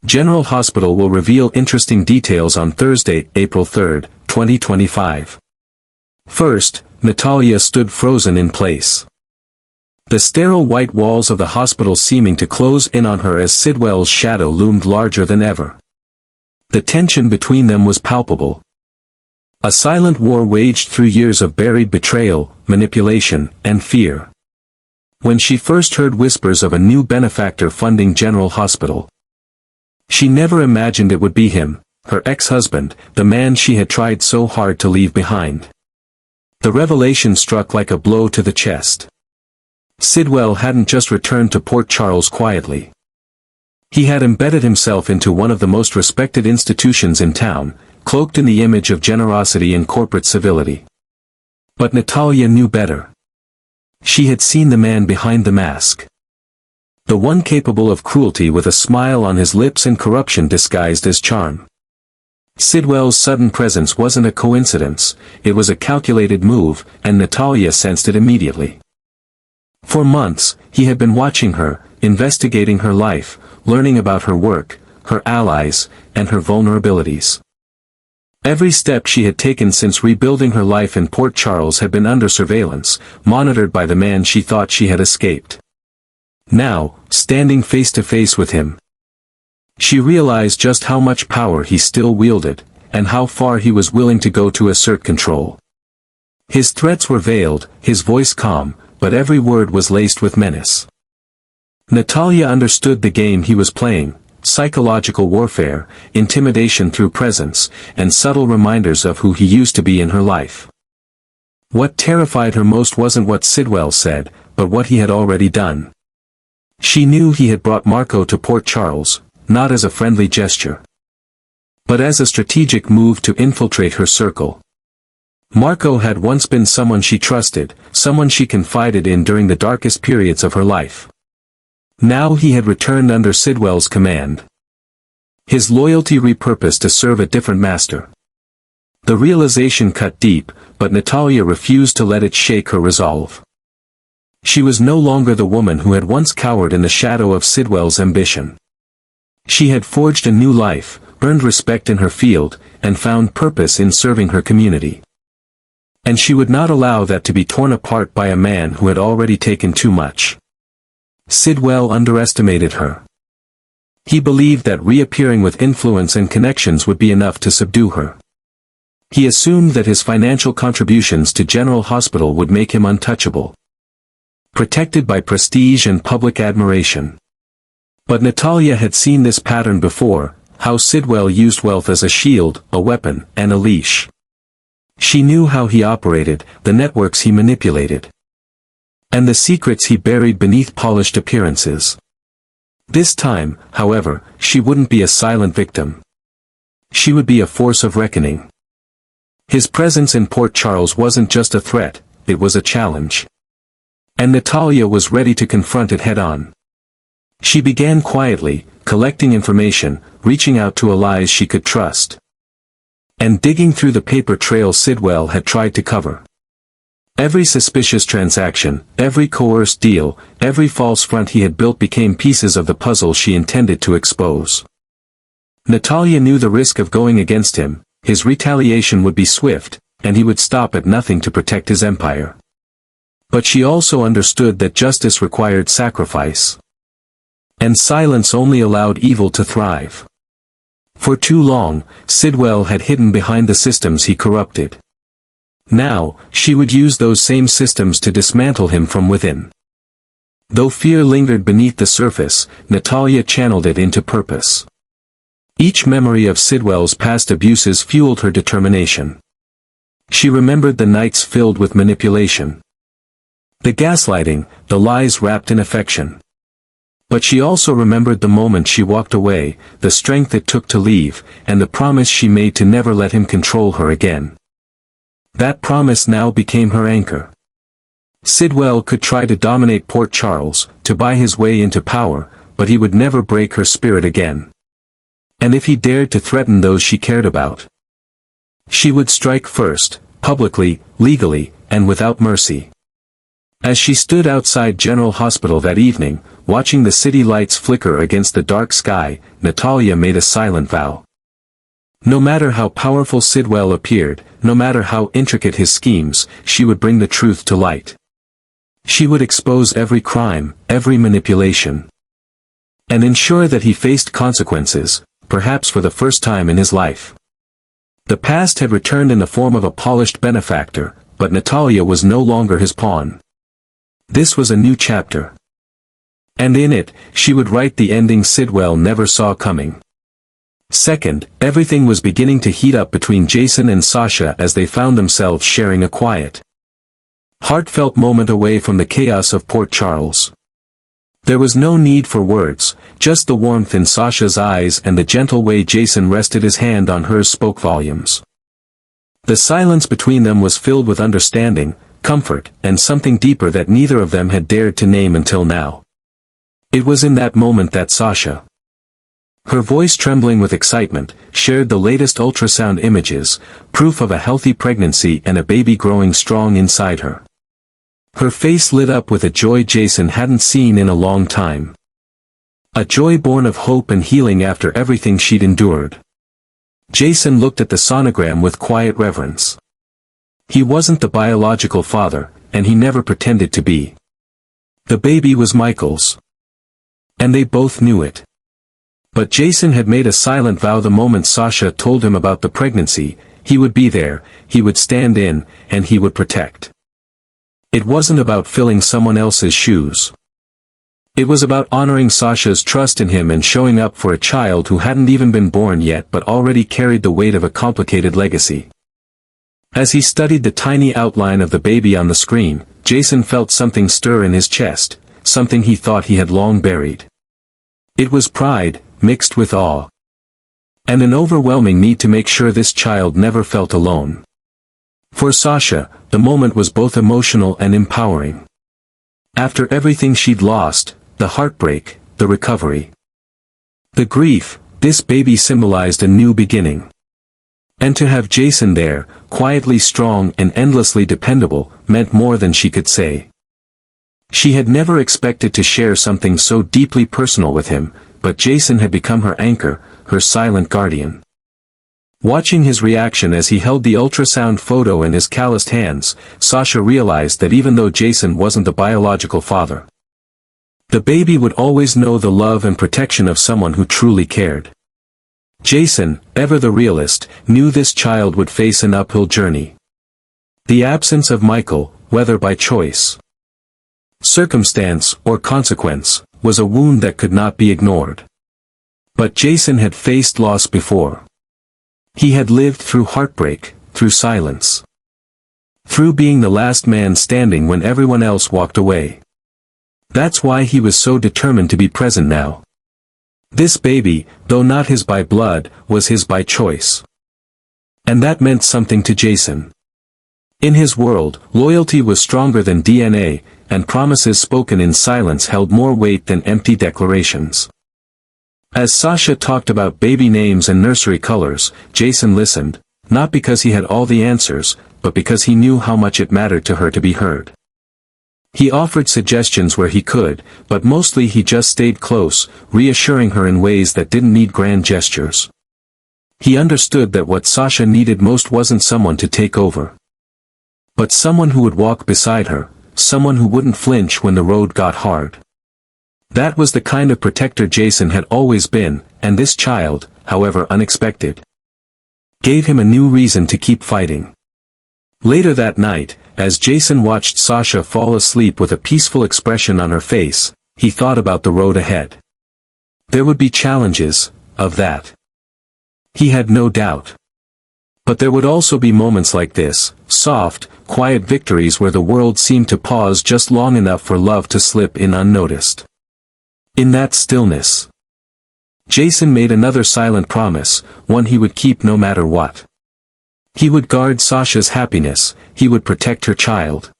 General Hospital will reveal interesting details on Thursday, April 3, 2025. First, Natalia stood frozen in place. The sterile white walls of the hospital seeming to close in on her as Sidwell's shadow loomed larger than ever. The tension between them was palpable. A silent war waged through years of buried betrayal, manipulation, and fear. When she first heard whispers of a new benefactor funding General Hospital, she never imagined it would be him, her ex-husband, the man she had tried so hard to leave behind. The revelation struck like a blow to the chest. Sidwell hadn't just returned to Port Charles quietly. He had embedded himself into one of the most respected institutions in town, cloaked in the image of generosity and corporate civility. But Natalia knew better. She had seen the man behind the mask. The one capable of cruelty with a smile on his lips and corruption disguised as charm. Sidwell's sudden presence wasn't a coincidence, it was a calculated move, and Natalia sensed it immediately. For months, he had been watching her, investigating her life, learning about her work, her allies, and her vulnerabilities. Every step she had taken since rebuilding her life in Port Charles had been under surveillance, monitored by the man she thought she had escaped. Now, standing face to face with him, she realized just how much power he still wielded, and how far he was willing to go to assert control. His threats were veiled, his voice calm, but every word was laced with menace. Natalia understood the game he was playing: psychological warfare, intimidation through presence, and subtle reminders of who he used to be in her life. What terrified her most wasn't what Sidwell said, but what he had already done. She knew he had brought Marco to Port Charles, not as a friendly gesture, but as a strategic move to infiltrate her circle. Marco had once been someone she trusted, someone she confided in during the darkest periods of her life. Now he had returned under Sidwell's command. His loyalty repurposed to serve a different master. The realization cut deep, but Natalia refused to let it shake her resolve. She was no longer the woman who had once cowered in the shadow of Sidwell's ambition. She had forged a new life, earned respect in her field, and found purpose in serving her community. And she would not allow that to be torn apart by a man who had already taken too much. Sidwell underestimated her. He believed that reappearing with influence and connections would be enough to subdue her. He assumed that his financial contributions to General Hospital would make him untouchable, protected by prestige and public admiration. But Natalia had seen this pattern before, how Sidwell used wealth as a shield, a weapon, and a leash. She knew how he operated, the networks he manipulated, and the secrets he buried beneath polished appearances. This time, however, she wouldn't be a silent victim. She would be a force of reckoning. His presence in Port Charles wasn't just a threat, it was a challenge. And Natalia was ready to confront it head-on. She began quietly, collecting information, reaching out to allies she could trust, and digging through the paper trail Sidwell had tried to cover. Every suspicious transaction, every coerced deal, every false front he had built became pieces of the puzzle she intended to expose. Natalia knew the risk of going against him: his retaliation would be swift, and he would stop at nothing to protect his empire. But she also understood that justice required sacrifice, and silence only allowed evil to thrive. For too long, Sidwell had hidden behind the systems he corrupted. Now, she would use those same systems to dismantle him from within. Though fear lingered beneath the surface, Natalia channeled it into purpose. Each memory of Sidwell's past abuses fueled her determination. She remembered the nights filled with manipulation, the gaslighting, the lies wrapped in affection. But she also remembered the moment she walked away, the strength it took to leave, and the promise she made to never let him control her again. That promise now became her anchor. Sidwell could try to dominate Port Charles, to buy his way into power, but he would never break her spirit again. And if he dared to threaten those she cared about, she would strike first, publicly, legally, and without mercy. As she stood outside General Hospital that evening, watching the city lights flicker against the dark sky, Natalia made a silent vow. No matter how powerful Sidwell appeared, no matter how intricate his schemes, she would bring the truth to light. She would expose every crime, every manipulation, and ensure that he faced consequences, perhaps for the first time in his life. The past had returned in the form of a polished benefactor, but Natalia was no longer his pawn. This was a new chapter. And in it, she would write the ending Sidwell never saw coming. Second, everything was beginning to heat up between Jason and Sasha as they found themselves sharing a quiet, heartfelt moment away from the chaos of Port Charles. There was no need for words, just the warmth in Sasha's eyes and the gentle way Jason rested his hand on hers spoke volumes. The silence between them was filled with understanding, comfort, and something deeper that neither of them had dared to name until now. It was in that moment that Sasha, her voice trembling with excitement, shared the latest ultrasound images, proof of a healthy pregnancy and a baby growing strong inside her. Her face lit up with a joy Jason hadn't seen in a long time. A joy born of hope and healing after everything she'd endured. Jason looked at the sonogram with quiet reverence. He wasn't the biological father, and he never pretended to be. The baby was Michael's. And they both knew it. But Jason had made a silent vow the moment Sasha told him about the pregnancy, he would be there, he would stand in, and he would protect. It wasn't about filling someone else's shoes. It was about honoring Sasha's trust in him and showing up for a child who hadn't even been born yet but already carried the weight of a complicated legacy. As he studied the tiny outline of the baby on the screen, Jason felt something stir in his chest, something he thought he had long buried. It was pride, mixed with awe. And an overwhelming need to make sure this child never felt alone. For Sasha, the moment was both emotional and empowering. After everything she'd lost, the heartbreak, the recovery, the grief, this baby symbolized a new beginning. And to have Jason there, quietly strong and endlessly dependable, meant more than she could say. She had never expected to share something so deeply personal with him, but Jason had become her anchor, her silent guardian. Watching his reaction as he held the ultrasound photo in his calloused hands, Sasha realized that even though Jason wasn't the biological father, the baby would always know the love and protection of someone who truly cared. Jason, ever the realist, knew this child would face an uphill journey. The absence of Michael, whether by choice, circumstance, or consequence, was a wound that could not be ignored. But Jason had faced loss before. He had lived through heartbreak, through silence, through being the last man standing when everyone else walked away. That's why he was so determined to be present now. This baby, though not his by blood, was his by choice. And that meant something to Jason. In his world, loyalty was stronger than DNA, and promises spoken in silence held more weight than empty declarations. As Sasha talked about baby names and nursery colors, Jason listened, not because he had all the answers, but because he knew how much it mattered to her to be heard. He offered suggestions where he could, but mostly he just stayed close, reassuring her in ways that didn't need grand gestures. He understood that what Sasha needed most wasn't someone to take over, but someone who would walk beside her, someone who wouldn't flinch when the road got hard. That was the kind of protector Jason had always been, and this child, however unexpected, gave him a new reason to keep fighting. Later that night, as Jason watched Sasha fall asleep with a peaceful expression on her face, he thought about the road ahead. There would be challenges, of that he had no doubt. But there would also be moments like this, soft, quiet victories where the world seemed to pause just long enough for love to slip in unnoticed. In that stillness, Jason made another silent promise, one he would keep no matter what. He would guard Sasha's happiness, he would protect her child.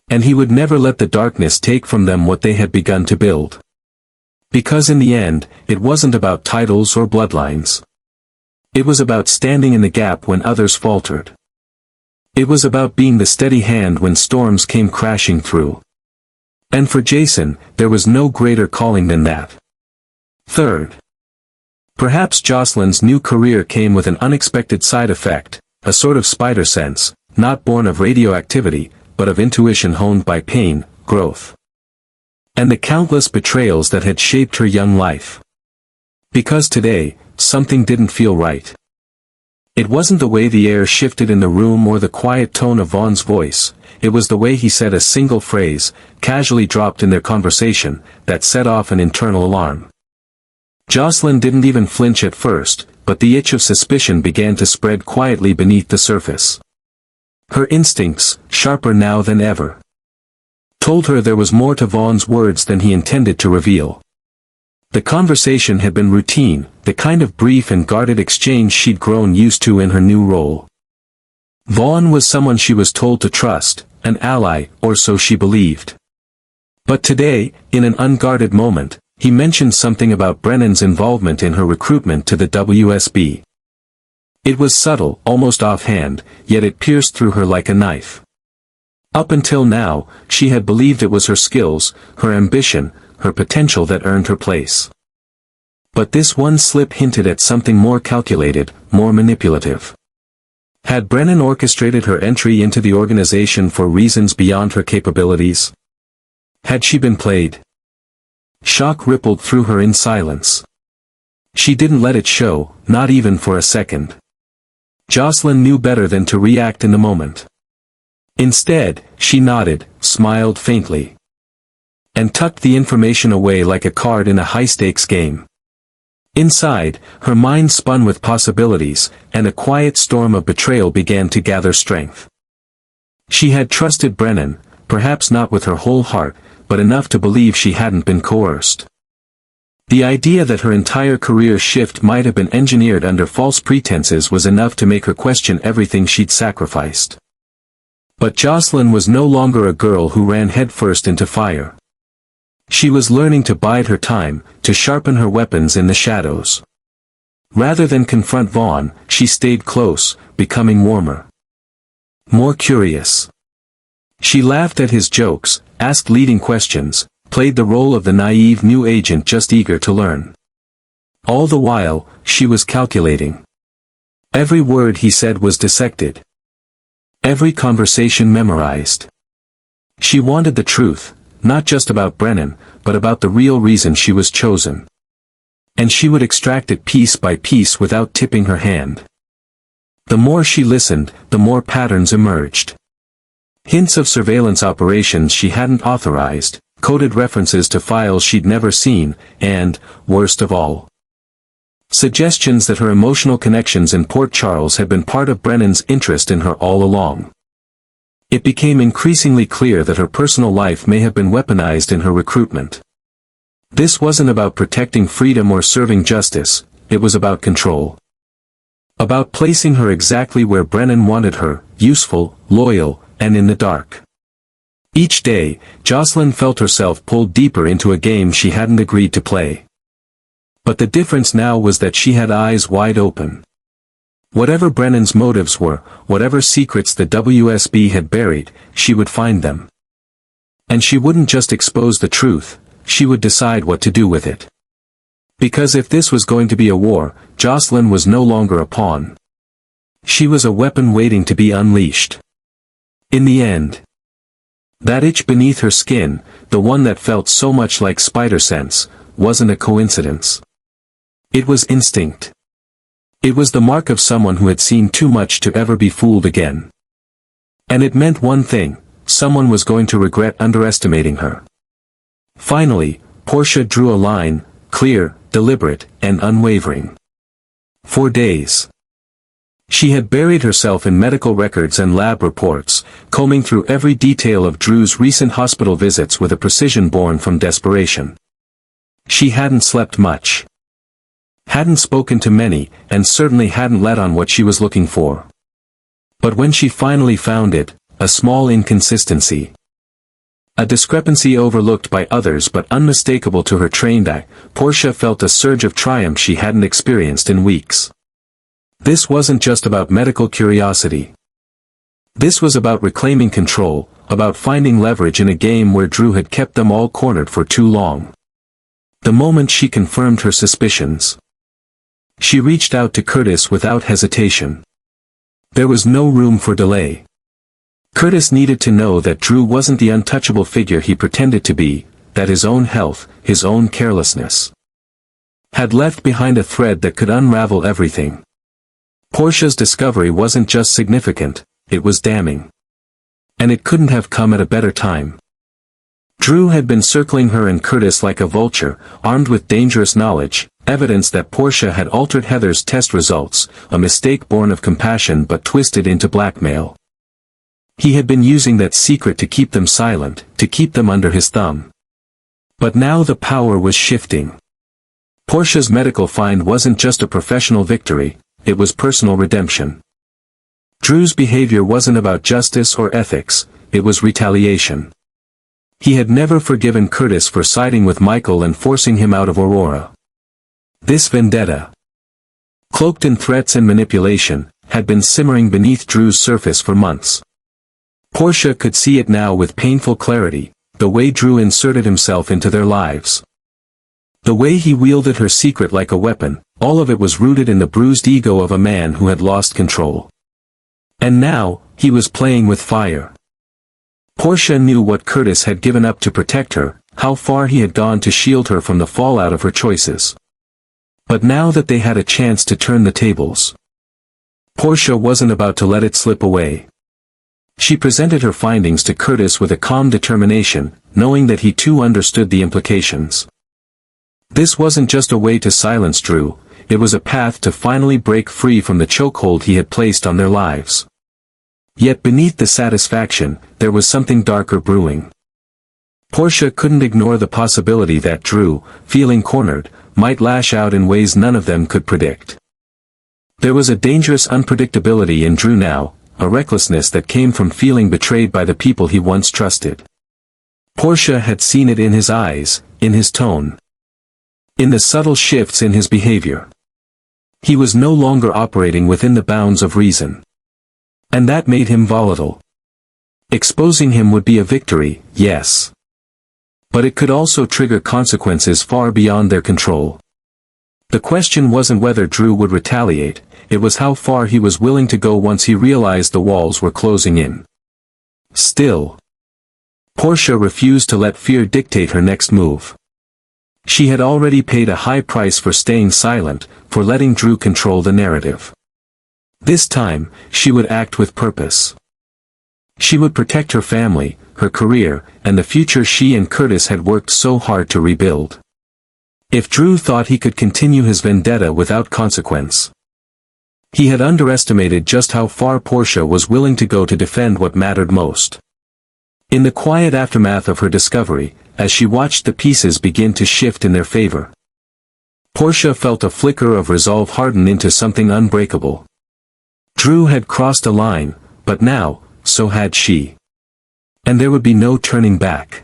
And he would never let the darkness take from them what they had begun to build. Because in the end, it wasn't about titles or bloodlines. It was about standing in the gap when others faltered. It was about being the steady hand when storms came crashing through. And for Jason, there was no greater calling than that. Third. Perhaps Josslyn's new career came with an unexpected side effect, a sort of spider sense, not born of radioactivity, but of intuition honed by pain, growth, and the countless betrayals that had shaped her young life. Because today, something didn't feel right. It wasn't the way the air shifted in the room or the quiet tone of Vaughn's voice, it was the way he said a single phrase, casually dropped in their conversation, that set off an internal alarm. Josslyn didn't even flinch at first, but the itch of suspicion began to spread quietly beneath the surface. Her instincts, sharper now than ever, told her there was more to Vaughn's words than he intended to reveal. The conversation had been routine, the kind of brief and guarded exchange she'd grown used to in her new role. Vaughn was someone she was told to trust, an ally, or so she believed. But today, in an unguarded moment, he mentioned something about Brennan's involvement in her recruitment to the WSB. It was subtle, almost offhand, yet it pierced through her like a knife. Up until now, she had believed it was her skills, her ambition, her potential that earned her place. But this one slip hinted at something more calculated, more manipulative. Had Brennan orchestrated her entry into the organization for reasons beyond her capabilities? Had she been played? Shock rippled through her in silence. She didn't let it show, not even for a second. Josslyn knew better than to react in the moment. Instead, she nodded, smiled faintly, and tucked the information away like a card in a high-stakes game. Inside, her mind spun with possibilities, and a quiet storm of betrayal began to gather strength. She had trusted Brennan, perhaps not with her whole heart, but enough to believe she hadn't been coerced. The idea that her entire career shift might have been engineered under false pretenses was enough to make her question everything she'd sacrificed. But Josslyn was no longer a girl who ran headfirst into fire. She was learning to bide her time, to sharpen her weapons in the shadows. Rather than confront Vaughn, she stayed close, becoming warmer, more curious. She laughed at his jokes, asked leading questions, played the role of the naive new agent just eager to learn. All the while, she was calculating. Every word he said was dissected. Every conversation memorized. She wanted the truth, not just about Brennan, but about the real reason she was chosen. And she would extract it piece by piece without tipping her hand. The more she listened, the more patterns emerged. Hints of surveillance operations she hadn't authorized, coded references to files she'd never seen, and, worst of all, suggestions that her emotional connections in Port Charles had been part of Brennan's interest in her all along. It became increasingly clear that her personal life may have been weaponized in her recruitment. This wasn't about protecting freedom or serving justice, it was about control. About placing her exactly where Brennan wanted her, useful, loyal, and in the dark. Each day, Josslyn felt herself pulled deeper into a game she hadn't agreed to play. But the difference now was that she had eyes wide open. Whatever Brennan's motives were, whatever secrets the WSB had buried, she would find them. And she wouldn't just expose the truth, she would decide what to do with it. Because if this was going to be a war, Josslyn was no longer a pawn. She was a weapon waiting to be unleashed. In the end, that itch beneath her skin, the one that felt so much like spider sense, wasn't a coincidence. It was instinct. It was the mark of someone who had seen too much to ever be fooled again. And it meant one thing, someone was going to regret underestimating her. Finally, Portia drew a line, clear, deliberate, and unwavering. For days, she had buried herself in medical records and lab reports, combing through every detail of Drew's recent hospital visits with a precision born from desperation. She hadn't slept much. Hadn't spoken to many, and certainly hadn't let on what she was looking for. But when she finally found it, a small inconsistency. A discrepancy overlooked by others but unmistakable to her trained eye, Portia felt a surge of triumph she hadn't experienced in weeks. This wasn't just about medical curiosity. This was about reclaiming control, about finding leverage in a game where Drew had kept them all cornered for too long. The moment she confirmed her suspicions, she reached out to Curtis without hesitation. There was no room for delay. Curtis needed to know that Drew wasn't the untouchable figure he pretended to be, that his own health, his own carelessness, had left behind a thread that could unravel everything. Portia's discovery wasn't just significant, it was damning. And it couldn't have come at a better time. Drew had been circling her and Curtis like a vulture, armed with dangerous knowledge, evidence that Portia had altered Heather's test results, a mistake born of compassion but twisted into blackmail. He had been using that secret to keep them silent, to keep them under his thumb. But now the power was shifting. Portia's medical find wasn't just a professional victory, it was personal redemption. Drew's behavior wasn't about justice or ethics, it was retaliation. He had never forgiven Curtis for siding with Michael and forcing him out of Aurora. This vendetta, cloaked in threats and manipulation, had been simmering beneath Drew's surface for months. Portia could see it now with painful clarity, the way Drew inserted himself into their lives. The way he wielded her secret like a weapon, all of it was rooted in the bruised ego of a man who had lost control. And now, he was playing with fire. Portia knew what Curtis had given up to protect her, how far he had gone to shield her from the fallout of her choices. But now that they had a chance to turn the tables, Portia wasn't about to let it slip away. She presented her findings to Curtis with a calm determination, knowing that he too understood the implications. This wasn't just a way to silence Drew, it was a path to finally break free from the chokehold he had placed on their lives. Yet beneath the satisfaction, there was something darker brewing. Portia couldn't ignore the possibility that Drew, feeling cornered, might lash out in ways none of them could predict. There was a dangerous unpredictability in Drew now, a recklessness that came from feeling betrayed by the people he once trusted. Portia had seen it in his eyes, in his tone, in the subtle shifts in his behavior. He was no longer operating within the bounds of reason. And that made him volatile. Exposing him would be a victory, yes. But it could also trigger consequences far beyond their control. The question wasn't whether Drew would retaliate, it was how far he was willing to go once he realized the walls were closing in. Still, Portia refused to let fear dictate her next move. She had already paid a high price for staying silent, for letting Drew control the narrative. This time, she would act with purpose. She would protect her family, her career, and the future she and Curtis had worked so hard to rebuild. If Drew thought he could continue his vendetta without consequence, he had underestimated just how far Portia was willing to go to defend what mattered most. In the quiet aftermath of her discovery, as she watched the pieces begin to shift in their favor, Portia felt a flicker of resolve harden into something unbreakable. Drew had crossed a line, but now, so had she. And there would be no turning back.